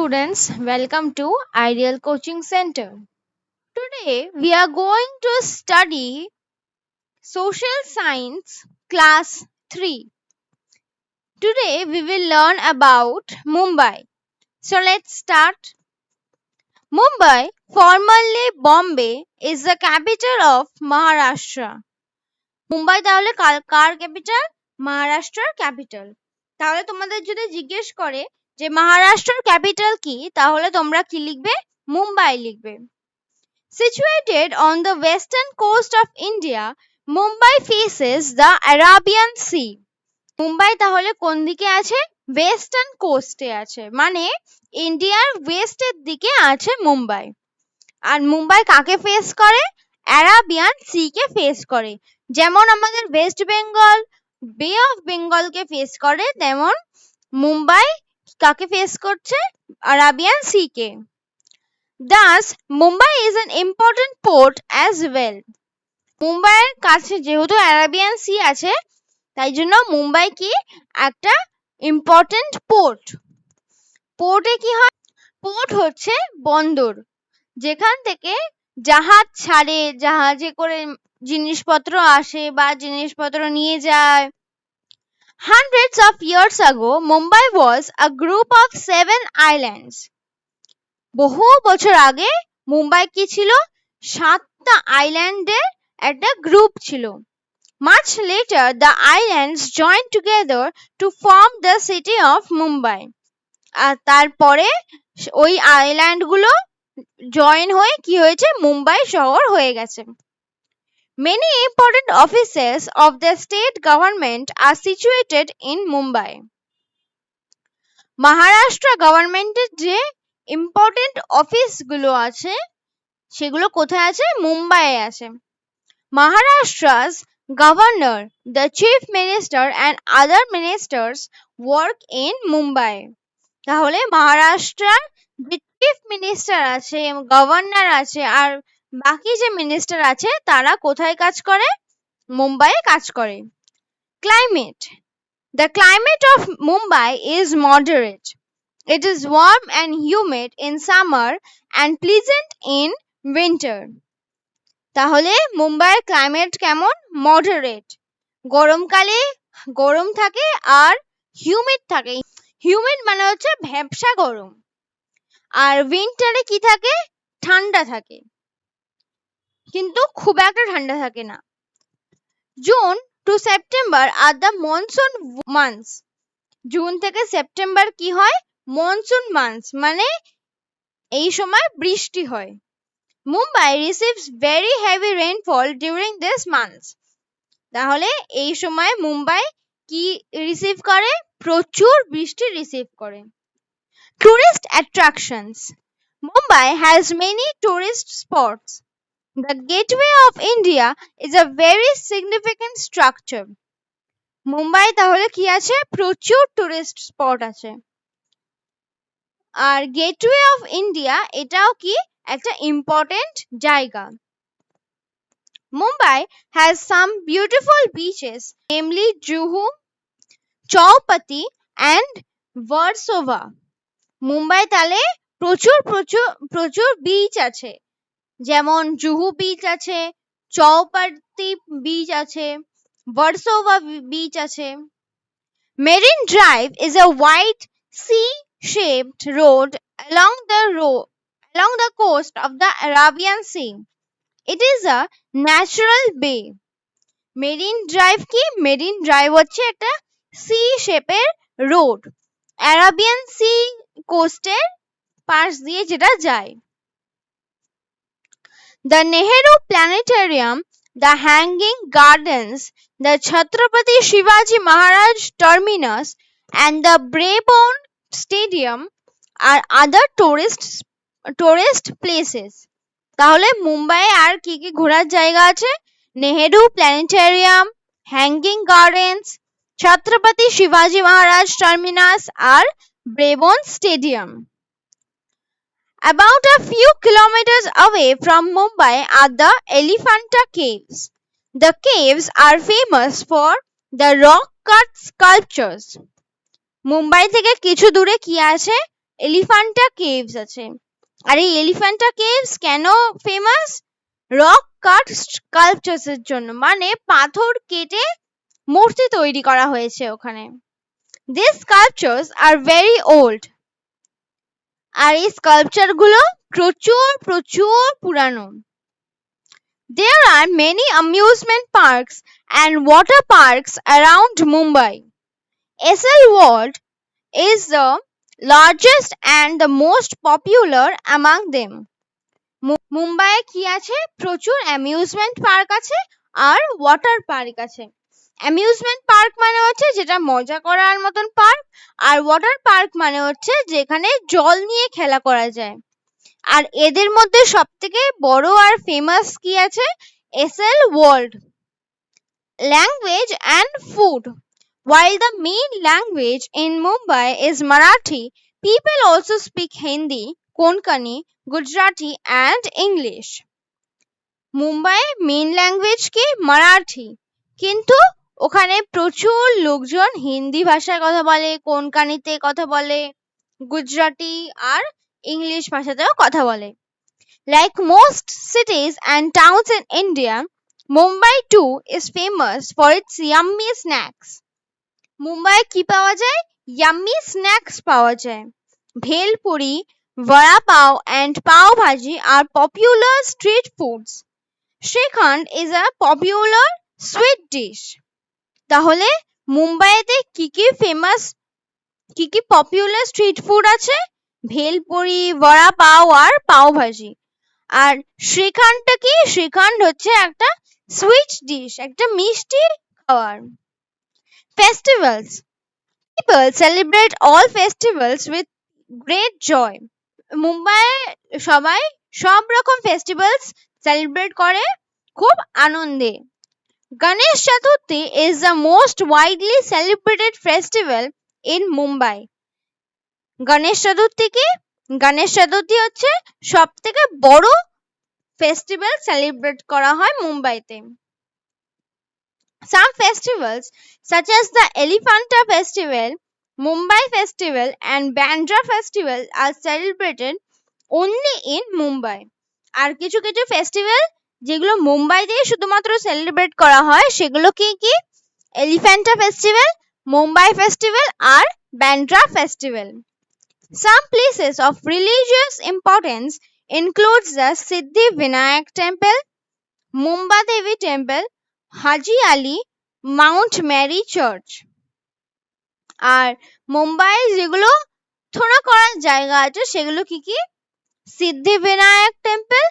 students, welcome to Ideal Coaching Center. Today we are going to study Social Science Class 3. Today we will learn about Mumbai. So let's start. Mumbai, formerly Bombay, is the capital of Maharashtra. Mumbai তাহলে কার capital? মহারাষ্ট্রের capital. তাহলে তোমাদের যদি জিজ্ঞেস করে যে মহারাষ্ট্রের capital কি, তাহলে তোমরা কি লিখবে? মুম্বাই লিখবে। Situated on the western coast of India, Mumbai faces the Arabian Sea. Mumbai তাহলে কোন দিকে আছে? ওয়েস্টার্ন কোস্টে আছে, মানে ইন্ডিয়ার ওয়েস্টের দিকে আছে মুম্বাই। আর মুম্বাই কাকে ফেস করে? অ্যারাবিয়ান সি কে ফেস করে। যেমন আমাদের ওয়েস্ট বেঙ্গল বে অফ বেঙ্গলকে ফেস করে, তেমন মুম্বাই কাকে ফেস করছে? আরাবিয়ান সি কে। Thus, Mumbai is an important port as well. মুম্বাইয়ের কাছে যেহেতু অ্যারাবিয়ান সি আছে, তাই জন্য মুম্বাই কি একটা ইম্পর্টেন্ট পোর্ট। পোর্টে কি হয়? পোর্ট হচ্ছে বন্দর, যেখান থেকে জাহাজ ছাড়ে, জাহাজে করে জিনিসপত্র আসে বা জিনিসপত্র নিয়ে যায়। Hundreds of years ago, Mumbai was a group of 7 islands. বহু বছর আগে মুম্বাই কি ছিল? 7টা আইল্যান্ডের একটা গ্রুপ ছিল। Much later, the islands joined together to form the city of Mumbai. আর তারপরে ওই আইল্যান্ডগুলো জয়েন হয়ে কি হয়েছে? মুম্বাই শহর হয়ে গেছে। Many important offices of the state government are situated in Mumbai. Maharashtra গভর্নমেন্টের যে ইম্পর্টেন্ট অফিসগুলো আছে, সেগুলো কোথায় আছে? মুম্বাইয়ে আছে। Maharashtra's governor, the chief minister and other ministers work in Mumbai. তাহলে মহারাষ্ট্রের যে চিফ মিনিস্টার আছে, গভর্নর আছে, আর বাকি যে মিনিস্টার আছে, তারা কোথায় কাজ করে? মুম্বাইয়ে কাজ করে। Climate. The climate of Mumbai is moderate. It is warm and humid in summer and pleasant in winter. তাহলে মুম্বাইয়ের ক্লাইমেট কেমন? মডারেট। গরমকালে গরম থাকে আর হিউমিড থাকে। হিউমিড মানে হচ্ছে ভ্যাপসা গরম। আর উইন্টারে কি থাকে? ঠান্ডা থাকে, কিন্তু খুব একটা ঠান্ডা থাকে না। June to September are the monsoon months. June থেকে সেপ্টেম্বর কি হয়? মনসুন মান্থস, মানে এই সময় বৃষ্টি হয়। Mumbai receives very heavy rainfall during this months. তাহলে এই সময় মুম্বাই কি রিসিভ করে? প্রচুর বৃষ্টি রিসিভ করে। Tourist attractions. Mumbai has many tourist spots. The Gateway of India is a very significant structure. Mumbai তাহলে কি আছে? প্রচুর টুরিস্ট স্পট আছে। আর গেটওয়ে অফ ইন্ডিয়া এটাও কি একটা ইম্পর্টেন্ট জায়গা। Mumbai has some beautiful beaches, namely Juhu, Chowpatty and Versova. Mumbai তাহলে প্রচুর প্রচুর প্রচুর বিচ আছে, যেমন জুহু বিচ আছে, চৌপাতি বিচ আছে, ভার্সোভা বিচ আছে। Marine Drive is a wide C-shaped road along the coast of the Arabian Sea. It is a natural bay. Marine drive কি? মেরিন ড্রাইভ হচ্ছে একটা সি শেপের রোড, অ্যারাবিয়ান সি কোস্টের পাশ দিয়ে যেটা যায়। The Nehru Planetarium, the Hanging Gardens, the Chhatrapati Shivaji Maharaj Terminus and the Brabourne Stadium are other tourist places. তাহলে মুম্বাই আর কি কি ঘোরার জায়গা আছে? Nehru planetarium, hanging gardens, Chhatrapati শিবাজি মহারাজ টার্মিনাস আর Brabourne stadium. About a few kilometers away from Mumbai are the Elephanta Caves. The caves are famous for the rock cut sculptures. Mumbai থেকে কিছু দূরে কি আছে? এলিফ্যান্টা কেভস আছে। আর এই এলিফ্যান্টা কেভস কেন ফেমাস? রক কাট স্কাল্পচার্স এর জন্য, মানে পাথর কেটে মূর্তি তৈরি করা হয়েছে ওখানে। These sculptures are very old. আর এই স্কাল্পচার গুলো প্রচুর প্রচুর পুরানো। There are many amusement parks and water parks around Mumbai. SL World is the largest and the most popular among them. মুম্বাইয়ে কি আছে? প্রচুর অ্যামিউজমেন্ট পার্ক আছে আর ওয়াটার পার্ক আছে। অ্যামিউজমেন্ট পার্ক মানে হচ্ছে যেটা মজা করার মতন পার্ক, আর ওয়াটার পার্ক মানে হচ্ছে যেখানে জল নিয়ে খেলা করা যায়। আর এদের মধ্যে সবথেকে বড় আর ফেমাস কি আছে? SL world. Language and food. While the main language in Mumbai is Marathi, people also speak Hindi, Konkani, Gujarati and English. Mumbai main language কি? মারাঠি, কিন্তু ওখানে প্রচুর লোকজন হিন্দি ভাষায় কথা বলে, কোনকানিতে কথা বলে, গুজরাটি আর ইংলিশ ভাষাতেও কথা বলে। Like most cities and towns in India, Mumbai too is famous for its yummy snacks. মুম্বাইয়ে কি পাওয়া যায়? ইয়াম্মি স্ন্যাক্স পাওয়া যায়। Bhelpuri, vada pav and pav bhaji are popular street foods. Shrikhand is a popular sweet dish. তাহলে মুম্বাইতে কি কি ফেমাস, কি কি পপুলার স্ট্রিট ফুড আছে? ভেলপুরি, vada pav আর পাও ভাজি। আর শ্রীখণ্ডটা কি? শ্রীখণ্ড হচ্ছে একটা সুইট ডিশ, একটা মিষ্টি খাবার। Festivals. People celebrate all festivals with great joy. মুম্বাইয়ে সবাই সব রকম ফেস্টিভ্যালস সেলিব্রেট করে খুব আনন্দে। Ganesh Chaturthi is the most widely celebrated festival in Mumbai. Ganesh Chaturthi কি? গণেশ চতুর্থী হচ্ছে সব থেকে বড় ফেস্টিভ্যাল সেলিব্রেট করা হয় মুম্বাইতে। Some festivals such as the Elephanta Festival, Mumbai Festival and Bandra Festival are celebrated only in Mumbai. আর কিছু কিছু ফেস্টিভ্যাল যেগুলো মুম্বাইতে শুধুমাত্র সেলিব্রেট করা হয় সেগুলো কি কি? এলিফ্যান্টা ফেস্টিভ্যাল, মুম্বাই ফেস্টিভ্যাল আর Bandra festival. Some places of religious importance includes the Siddhi Vinayak Temple, Mumba Devi Temple, Haji Ali, Mount Mary church. আর মুম্বাই যেগুলো থোড়া করার জায়গা আছে সেগুলো কি কি? সিদ্ধি বিনায়ক টেম্পল,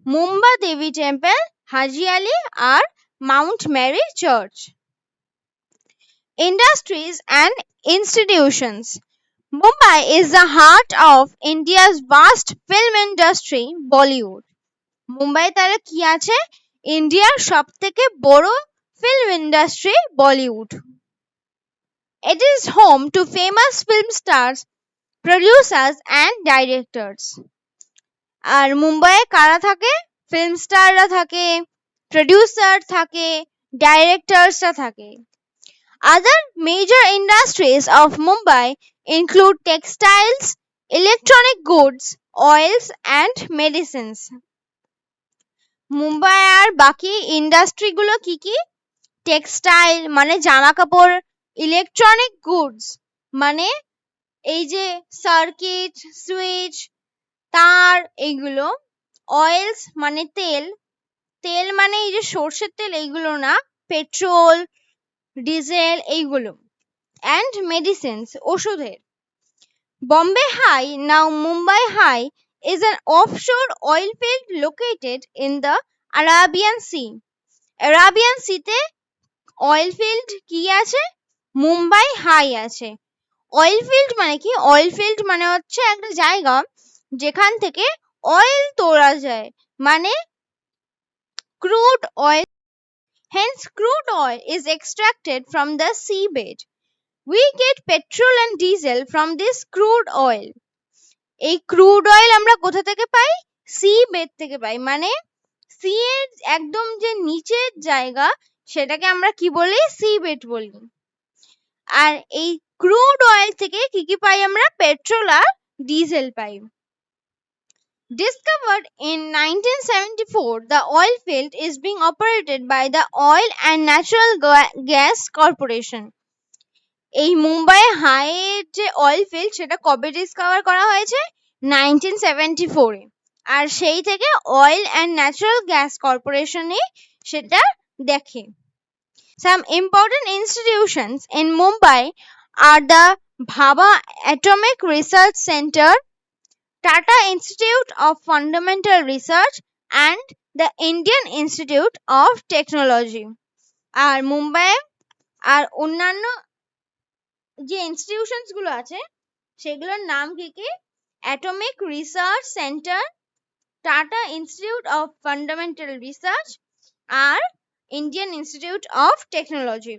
মুম্বা দেবী টেম্পল, হাজি আলী আর Mount Mary church. Industries and institutions. Mumbai is the heart of India's vast film industry, Bollywood. Mumbai তাহলে কি আছে? ইন্ডিয়ার সব থেকে বড় film industry, Bollywood. It is home to famous film stars, producers and directors. আর মুম্বাইয়ে কারা থাকে? ফিল্ম স্টাররা থাকে, প্রডিউসার থাকে, ডাইরেক্টরসরা থাকে। Other major industries of Mumbai include textiles, electronic goods, oils and medicines. Mumbai আর বাকি ইন্ডাস্ট্রি গুলো কি কি? টেক্সটাইল মানে জামা কাপড়, ইলেকট্রনিক গুডস মানে এই যে সার্কিট, সুইচ, তার এইগুলো, অয়েলস মানে তেল, তেল মানে এই যে সর্ষের তেল এইগুলো না, পেট্রোল, ডিজেল এইগুলো, অ্যান্ড মেডিসিনস ওষুধের। Bombay High, now Mumbai High, is an offshore oil field located in the Arabian Sea. Arabian Sea তে অয়েল ফিল্ড কি আছে? মুম্বাই হাই আছে। অয়েল ফিল্ড মানে কি? অয়েল ফিল্ড মানে হচ্ছে একটা জায়গা যেখান থেকে অয়েল তোলা যায়, মানে crude oil. Hence crude oil is extracted from the seabed. We get petrol and diesel from this crude oil. এই ক্রুড অয়েল আমরা কোথা থেকে পাই? সি বেড থেকে পাই, মানে সি এর একদম যে নিচের জায়গা সেটাকে আমরা কি বলি? সি বেড বলি। আর এই ক্রুড অয়েল থেকে কি কি পাই আমরা? Petrol R diesel pipe. Discovered in 1974, the oil field is being operated by the Oil and Natural Gas Corporation. এই মুম্বাই হাইয়ের যে অয়েল ফিল্ড সেটা কবে ডিসকভার করা হয়েছে? 1974 এ। আর সেই থেকে অয়েল অ্যান্ড ন্যাচারাল গ্যাস কর্পোরেশনে সেটা দেখে। Some important institutions in Mumbai are the Bhabha Atomic Research Center, Tata Institute of Fundamental Research, and the Indian Institute of Technology. আর মুম্বাই আর অন্যান্য যে ইনস্টিটিউশনস গুলো আছে সেগুলোর নাম কি কি? Atomic research centre, Tata institute of fundamental research আর Indian institute of technology.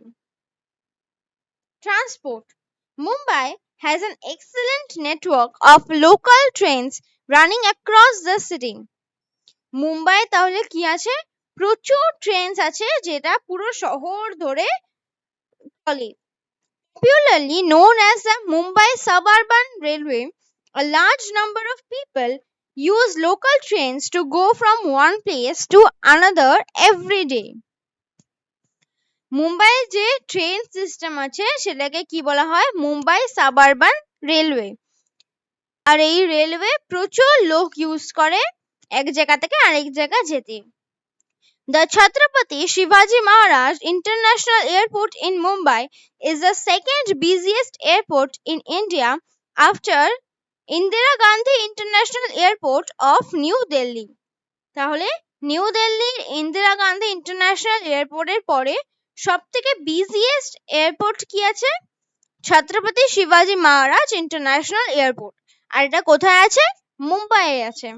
Transport. Mumbai has an excellent network of local trains running across the city. Mumbai তাহলে কি আছে? প্রচুর ট্রেনস আছে যেটা পুরো শহর ধরে চলে। Popularly known as the Mumbai Suburban Railway, a large number of people use local trains to go from one place to another every day. মুম্বাইয়ের যে ট্রেন সিস্টেম আছে সেটাকে কি বলা হয়? Mumbai suburban railway. আর এই রেলওয়ে প্রচুর লোক ইউজ করে এক জায়গা থেকে আরেক জায়গা যেতে। The Chhatrapati Shivaji Maharaj International Airport in Mumbai is the second busiest airport in India after Indira Gandhi International Airport of New Delhi. তাহলে নিউ দিল্লির ইন্দিরা গান্ধী ইন্টারন্যাশনাল এয়ারপোর্টের পরে সবথেকে বিজিয়েস্ট এয়ারপোর্ট কি আছে? ছত্রপতি শিবাজি মহারাজ ইন্টারন্যাশনাল এয়ারপোর্ট। আর এটা কোথায় আছে? মুম্বাইয়ে আছে।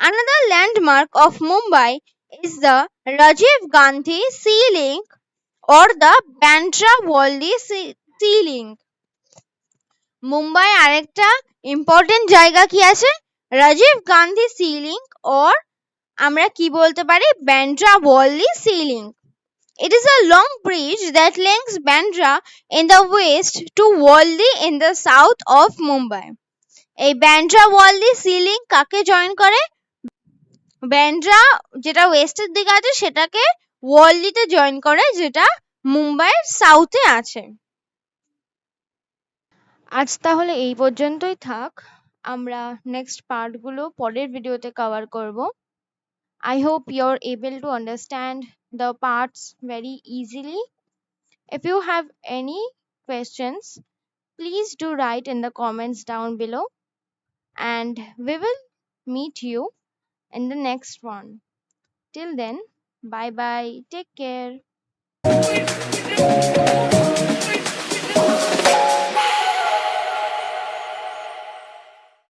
Another landmark of Mumbai is the Rajiv Gandhi Sea Link or the Bandra Worli Sea Link. Mumbai আরেকটা ইম্পর্টেন্ট জায়গা কি আছে? Rajiv Gandhi sea link or আমরা কি বলতে পারি? Bandra Worli sea link. It is a long bridge that links Bandra in the west to Worli in the south of Mumbai. এই Bandra Worli sea link কাকে জয়েন করে? ব্যান্ড্রা যেটা ওয়েস্টের দিকে আছে সেটাকে ওয়ার্লিতে জয়েন করে যেটা মুম্বাইয়ের সাউথে আছে। আজ তাহলে এই পর্যন্তই থাক, আমরা নেক্সট পার্টগুলো পরের ভিডিওতে কভার করব। I hope you're able to understand the parts very easily. If you have any questions, please do write in the comments down below, and we will meet you in the next one. Till then, bye bye, take care.